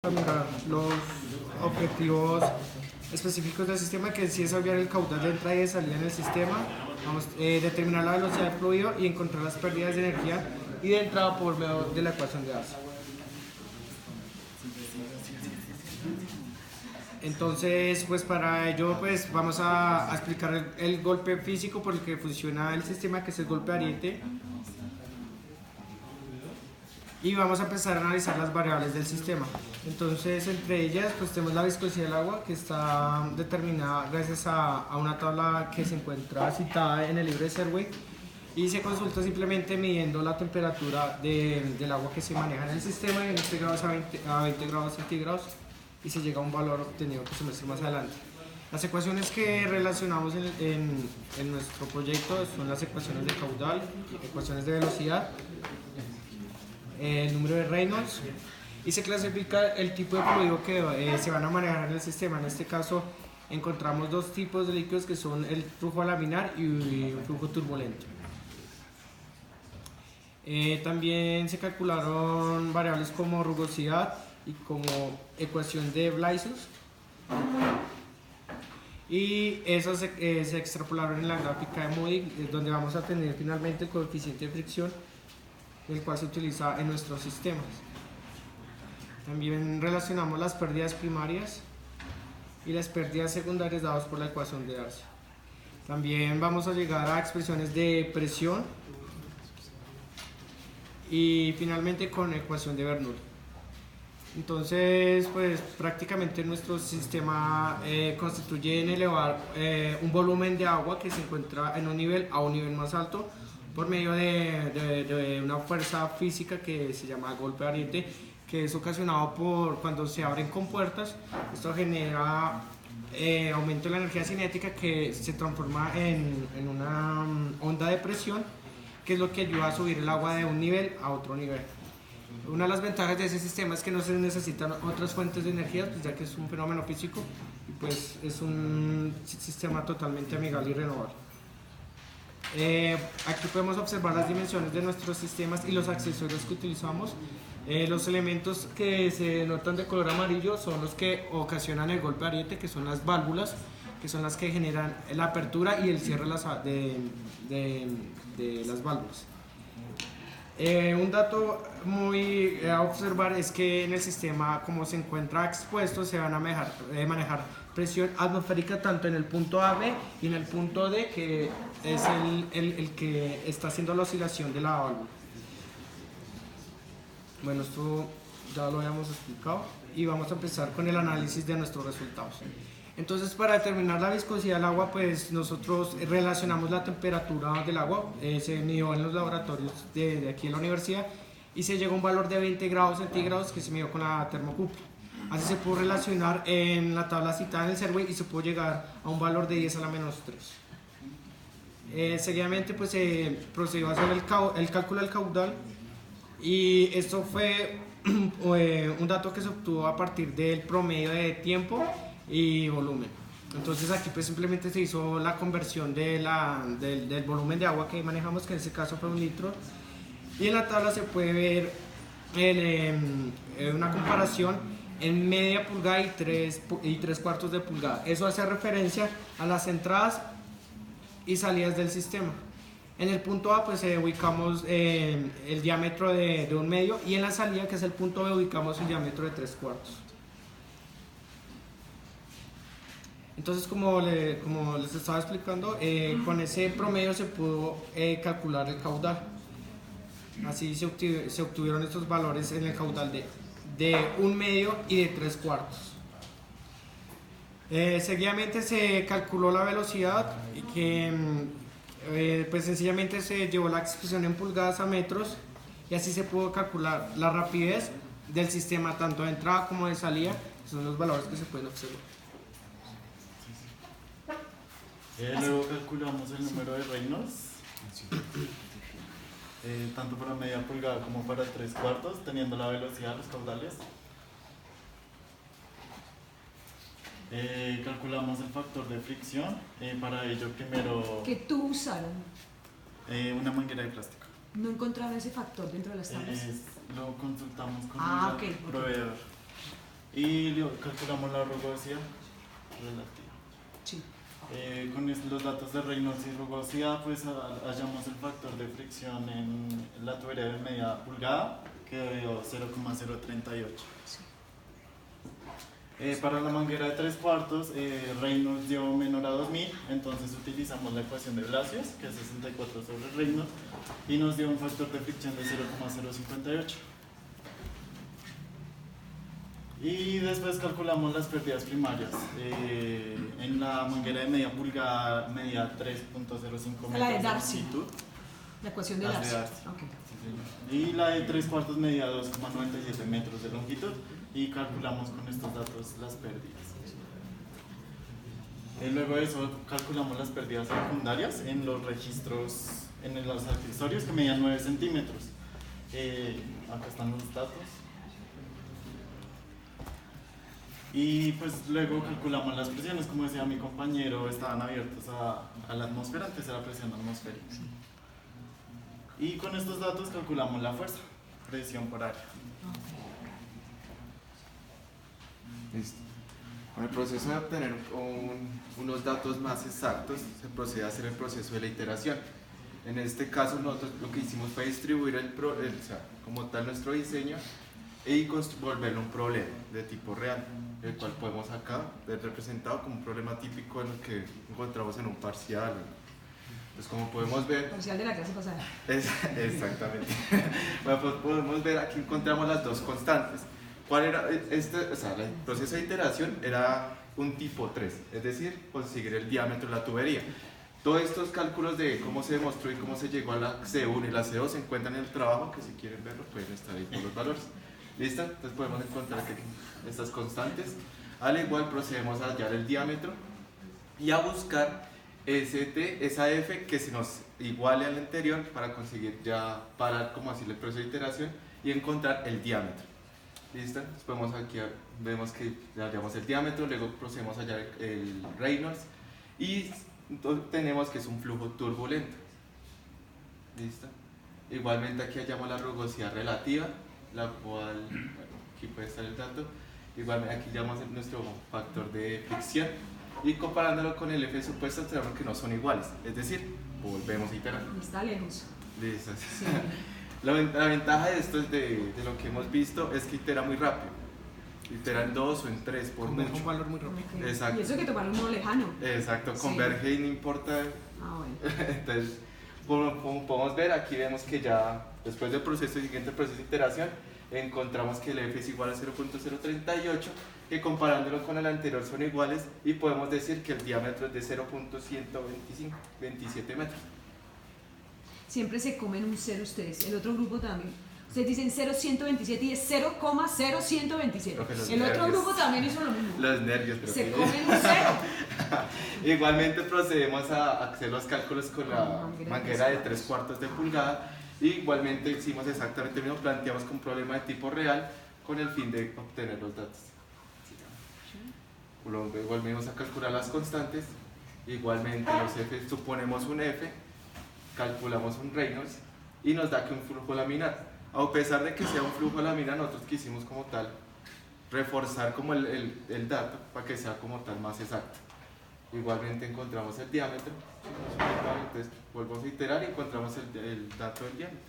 A mirar los objetivos específicos del sistema, que sí es obviar el caudal de entrada y de salida en el sistema, determinar la velocidad del fluido y encontrar las pérdidas de energía y de entrada por medio de la ecuación de Darcy. Entonces, pues para ello pues vamos a explicar el golpe físico por el que funciona el sistema, que es el golpe Ariete. Y vamos a empezar a analizar las variables del sistema. Entonces, entre ellas, pues tenemos la viscosidad del agua, que está determinada gracias a una tabla que se encuentra citada en el libro de Serway, y se consulta simplemente midiendo la temperatura del agua que se maneja en el sistema, en este grados a 20 grados centígrados, y se llega a un valor obtenido que se muestra más adelante. Las ecuaciones que relacionamos en nuestro proyecto son las ecuaciones de caudal, ecuaciones de velocidad, el número de Reynolds, y se clasifica el tipo de fluido que se van a manejar en el sistema. En este caso encontramos dos tipos de líquidos, que son el flujo laminar y un flujo turbulento. También se calcularon variables como rugosidad y como ecuación de Blasius, y eso se extrapolaron en la gráfica de Moody, donde vamos a tener finalmente el coeficiente de fricción, el cual se utiliza en nuestros sistemas. También relacionamos las pérdidas primarias y las pérdidas secundarias dadas por la ecuación de Darcy. También vamos a llegar a expresiones de presión y finalmente con ecuación de Bernoulli. Entonces, pues prácticamente nuestro sistema constituye en elevar un volumen de agua que se encuentra en un nivel a un nivel más alto por medio de una fuerza física que se llama golpe Ariete, que es ocasionado por cuando se abren compuertas. Esto genera aumento de la energía cinética, que se transforma en una onda de presión, que es lo que ayuda a subir el agua de un nivel a otro nivel. Una de las ventajas de ese sistema es que no se necesitan otras fuentes de energía, pues ya que es un fenómeno físico, y pues es un sistema totalmente amigable y renovable. Aquí podemos observar las dimensiones de nuestros sistemas y los accesorios que utilizamos. Los elementos que se notan de color amarillo son los que ocasionan el golpe Ariete, que son las válvulas, que son las que generan la apertura y el cierre de las válvulas. Un dato muy a observar es que en el sistema, como se encuentra expuesto, se van a manejar presión atmosférica tanto en el punto AB y en el punto D, que es el que está haciendo la oscilación de la válvula. Bueno, esto ya lo habíamos explicado y vamos a empezar con el análisis de nuestros resultados. Entonces, para determinar la viscosidad del agua, pues nosotros relacionamos la temperatura del agua, se midió en los laboratorios de aquí en la universidad, y se llegó a un valor de 20 grados centígrados que se midió con la termocupla. Así se pudo relacionar en la tabla citada en el Serway y se pudo llegar a un valor de 10 a la menos 3. Seguidamente pues se procedió a hacer el cálculo del caudal, y esto fue un dato que se obtuvo a partir del promedio de tiempo y volumen. Entonces aquí pues simplemente se hizo la conversión del volumen de agua que manejamos, que en este caso fue 1 litro, y en la tabla se puede ver una comparación en media pulgada y 3/4 de pulgada. Eso hace referencia a las entradas y salidas del sistema. En el punto A pues ubicamos el diámetro de 1/2, y en la salida, que es el punto B, ubicamos el diámetro de 3/4. Entonces, como les estaba explicando, con ese promedio se pudo calcular el caudal. Así se obtuvieron estos valores en el caudal de 1/2 y de 3/4. Seguidamente se calculó la velocidad, y que pues sencillamente se llevó la expresión en pulgadas a metros, y así se pudo calcular la rapidez del sistema tanto de entrada como de salida, que son los valores que se pueden observar. Luego calculamos el número de Reynolds, tanto para media pulgada como para 3/4, teniendo la velocidad de los caudales. Calculamos el factor de fricción. Para ello primero Que tú usaron. una manguera de plástico. No encontraron ese factor dentro de las tablas. Lo consultamos con Ah, el ok. proveedor. y calculamos la rugosidad relativa. Sí. Con los datos de Reynolds y rugosidad, pues hallamos el factor de fricción en la tubería de media pulgada, que dio 0,038. Sí. Para la manguera de 3/4, Reynolds dio menor a 2000, entonces utilizamos la ecuación de Blasius, que es 64 sobre Reynolds, y nos dio un factor de fricción de 0,058. Y después calculamos las pérdidas primarias. En la manguera de media pulgada medía 3,05 metros La de de Darcy. longitud. La ecuación de Las de Darcy. Darcy. Ok. Y la de 3/4 medía 2,97 metros de longitud y calculamos con estos datos las pérdidas. Luego de eso calculamos las pérdidas secundarias en los registros, en los accesorios que medían 9 centímetros. Acá están los datos. Y pues luego calculamos las presiones, como decía mi compañero, estaban abiertos a la atmósfera, antes era presión atmosférica. Y con estos datos calculamos la fuerza, presión por área. Listo. Con el proceso de obtener unos datos más exactos, se procede a hacer el proceso de la iteración. En este caso, nosotros lo que hicimos fue distribuir o sea, como tal nuestro diseño y volverlo un problema de tipo real, el cual podemos acá ver representado como un problema típico en el que encontramos en un parcial. Entonces, como podemos ver, Parcial de la clase pasada. exactamente. Bueno, pues podemos ver aquí encontramos las dos constantes. ¿Cuál era? O sea, el proceso de iteración era un tipo 3, es decir, conseguir el diámetro de la tubería. Todos estos cálculos de cómo se demostró y cómo se llegó a la C1 y la C2 se encuentran en el trabajo, que si quieren verlo pueden estar ahí por los valores. ¿Listo? Entonces podemos encontrar aquí estas constantes. Al igual procedemos a hallar el diámetro y a buscar esa F que se nos iguale al anterior para conseguir ya parar, como así, el proceso de iteración y encontrar el diámetro. ¿Listo? Entonces podemos aquí, vemos que ya hallamos el diámetro, luego procedemos a hallar el Reynolds y tenemos que es un flujo turbulento. ¿Listo? Igualmente aquí hallamos la rugosidad relativa, la cual, bueno, aquí puede estar el dato. Igualmente aquí hallamos nuestro factor de fricción y comparándolo con el F supuesto tenemos que no son iguales, es decir, volvemos a iterar. Está lejos. ¿Listo? Sí. La ventaja de esto es de lo que hemos visto es que itera muy rápido. Itera en 2 o en 3 por Converge mucho. un valor muy rápido. Ok. Exacto. Y eso que tomar un modo lejano. Exacto, Sí. converge y no importa. Ah, bueno. Entonces, como podemos ver, aquí vemos que ya después del siguiente proceso de iteración, encontramos que el F es igual a 0,038, que comparándolo con el anterior son iguales y podemos decir que el diámetro es de 0,127 metros. Siempre se comen un cero ustedes. El otro grupo también. Ustedes dicen 0,127 y es 0,0127. Creo que los El otro nervios. grupo también hizo lo mismo. Los nervios, pero Se sí. comen un cero. Igualmente procedemos a hacer los cálculos con la manguera de 3/4 de pulgada. Igualmente hicimos exactamente lo mismo, planteamos con un problema de tipo real con el fin de obtener los datos. Luego volvemos a calcular las constantes. Igualmente los F, suponemos un F, calculamos un Reynolds y nos da que un flujo laminar. A pesar de que sea un flujo laminar, nosotros quisimos como tal reforzar como el dato para que sea como tal más exacto. Igualmente encontramos el diámetro, entonces volvemos a iterar y encontramos el dato del diámetro,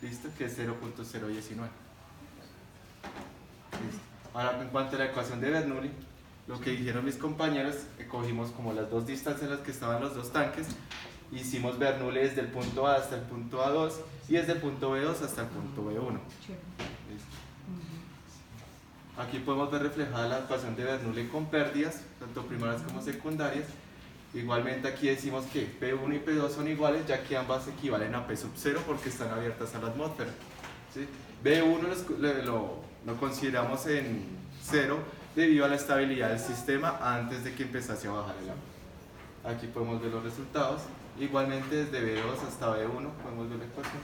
¿listo? Que es 0,019. ¿Listo? Ahora en cuanto a la ecuación de Bernoulli, lo que dijeron mis compañeros, cogimos como las dos distancias en las que estaban los dos tanques, hicimos Bernoulli desde el punto A hasta el punto A2 y desde el punto B2 hasta el punto B1. ¿Listo? Aquí podemos ver reflejada la ecuación de Bernoulli con pérdidas, tanto primarias como secundarias. Igualmente aquí decimos que P1 y P2 son iguales, ya que ambas equivalen a P sub 0 porque están abiertas a la atmósfera. ¿Sí? B1 lo consideramos en 0 debido a la estabilidad del sistema antes de que empezase a bajar el agua. Aquí podemos ver los resultados. Igualmente desde B2 hasta B1 podemos ver la ecuación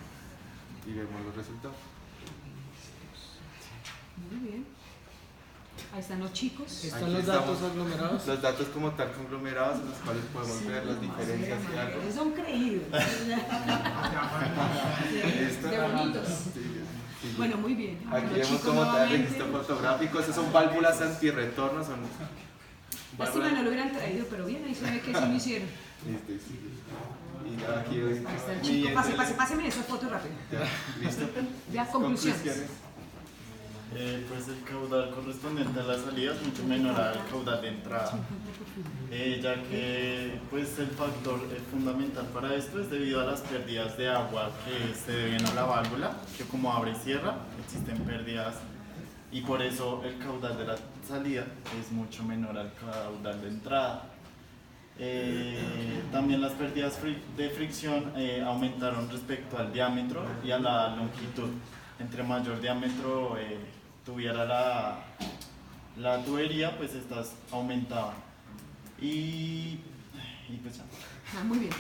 y vemos los resultados. Muy bien. Ahí están los chicos. Están Aquí los datos estamos. aglomerados. Los datos como tal conglomerados en los cuales podemos ver las diferencias y algo. Son creídos. ¿Listo? De bonitos. Sí. Sí. Bueno, muy bien. Aquí Bueno, vemos chicos, cómo está el nuevamente. registro fotográfico. Esas son válvulas antirretorno. Son Lástima no lo hubieran traído, pero bien, ahí se ve que sí lo hicieron. Listo, sí. Y ya aquí Ahí está el chico. midiendo Páseme esa foto rápido. Ya, listo. Ya, conclusiones. Pues el caudal correspondiente a la salida es mucho menor al caudal de entrada, ya que pues el factor fundamental para esto es debido a las pérdidas de agua que se deben a la válvula, que como abre y cierra existen pérdidas y por eso el caudal de la salida es mucho menor al caudal de entrada. También las pérdidas de fricción aumentaron respecto al diámetro y a la longitud. Entre mayor diámetro tuviera la tubería, pues estas aumentaban. Y pues ya. Muy bien.